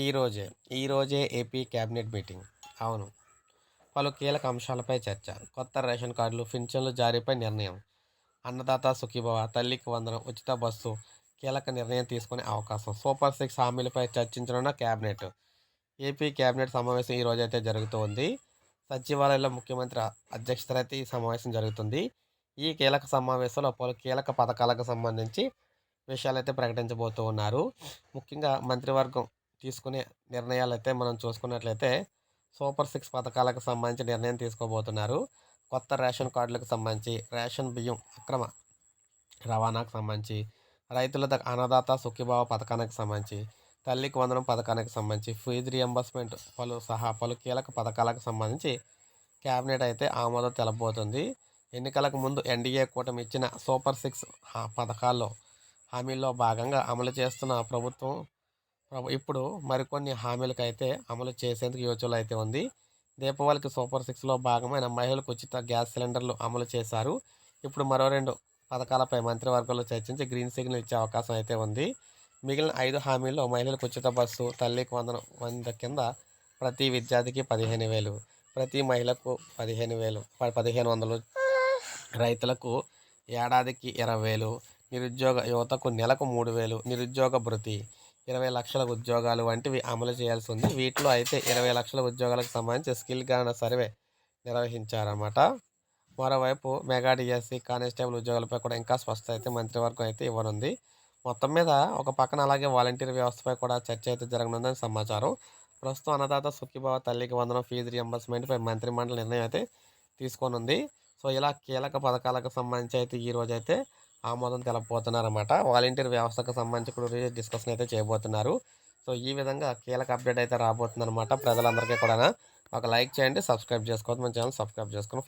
ఈరోజే ఈరోజే AP cabinet meeting. అవును. పలు కీలక అంశాలపై చర్చ. కొత్త రేషన్ కార్డులు, పింఛన్లు జారీపై నిర్ణయం. అన్నదాత సుఖీభవ, తల్లికి వందనం, ఉచిత బస్సు కీలక నిర్ణయం తీసుకునే అవకాశం. సూపర్ సిక్స్ హామీలపై చర్చించనున్న కేబినెట్. ఏపీ కేబినెట్ సమావేశం ఈ రోజైతే జరుగుతోంది. సచివాలయంలో ముఖ్యమంత్రి అధ్యక్షతన అయితే ఈ సమావేశం జరుగుతుంది. ఈ కీలక సమావేశంలో పలు కీలక పథకాలకు సంబంధించి విషయాలైతే ప్రకటించబోతూ ఉన్నారు. ముఖ్యంగా మంత్రివర్గం తీసుకునే నిర్ణయాలైతే మనం చూసుకున్నట్లయితే సూపర్ సిక్స్ పథకాలకు సంబంధించి నిర్ణయం తీసుకోబోతున్నారు. కొత్త రేషన్ కార్డులకు సంబంధించి, రేషన్ బియ్యం అక్రమ రవాణాకు సంబంధించి, రైతుల అన్నదాత సుఖీభావ పథకానికి సంబంధించి, తల్లికి వందనం పథకానికి సంబంధించి, ఫీజు రియంబర్స్మెంట్ పలు కీలక పథకాలకు సంబంధించి కేబినెట్ అయితే ఆమోదం తెలపబోతుంది. ఎన్నికలకు ముందు ఎన్డీఏ కూటమి ఇచ్చిన సూపర్ సిక్స్ పథకాల్లో హామీల్లో భాగంగా అమలు చేస్తున్న ప్రభుత్వం ఇప్పుడు మరికొన్ని హామీలకైతే అమలు చేసేందుకు యోచనలో అయితే ఉంది. దీపావళికి సూపర్ సిక్స్లో భాగమైన మహిళలకు ఉచిత గ్యాస్ సిలిండర్లు అమలు చేశారు. ఇప్పుడు మరో 2 పథకాలపై మంత్రివర్గంలో చర్చించి గ్రీన్ సిగ్నల్ ఇచ్చే అవకాశం అయితే ఉంది. మిగిలిన 5 హామీల్లో మహిళలకు ఉచిత బస్సు, తల్లికి వందనం 100 కింద ప్రతి విద్యార్థికి 15,000, ప్రతి మహిళకు 15,000, రైతులకు ఏడాదికి 20,000, నిరుద్యోగ యువతకు నెలకు 3,000, నిరుద్యోగ భృతి, 20 లక్షల ఉద్యోగాలు వంటివి అమలు చేయాల్సి ఉంది. వీటిలో అయితే 20 లక్షల ఉద్యోగాలకు సంబంధించి స్కిల్ గణన సర్వే నిర్వహించారన్నమాట. మరోవైపు మెగా డిఎస్సి, కానిస్టేబుల్ ఉద్యోగాలపై కూడా ఇంకా స్పష్టత అయితే మంత్రివర్గం అయితే ఇవ్వనుంది. మొత్తం మీద ఒక పక్కన అలాగే వాలంటీర్ వ్యవస్థపై కూడా చర్చ అయితే జరగనుందని సమాచారం. ప్రస్తుతం అన్నదాత సుఖీభావ, తల్లికి వందనం, ఫీజు రియంబర్స్మెంట్పై మంత్రిమండలి నిర్ణయం అయితే తీసుకోనుంది. సో ఇలా కీలక పథకాలకు సంబంధించి అయితే ఈరోజైతే ఆమోదం తెలపబోతున్నారన్నమాట. వాలంటీర్ వ్యవస్థకు సంబంధించి కూడా డిస్కషన్ అయితే చేయబోతున్నారు. సో ఈ విధంగా కీలక అప్డేట్ అయితే రాబోతుందన్నమాట. ప్రజలందరికీ కూడా ఒక లైక్ చేయండి, సబ్స్క్రైబ్ చేసుకోవద్దు, మన ఛానల్ సబ్స్క్రైబ్ చేసుకొని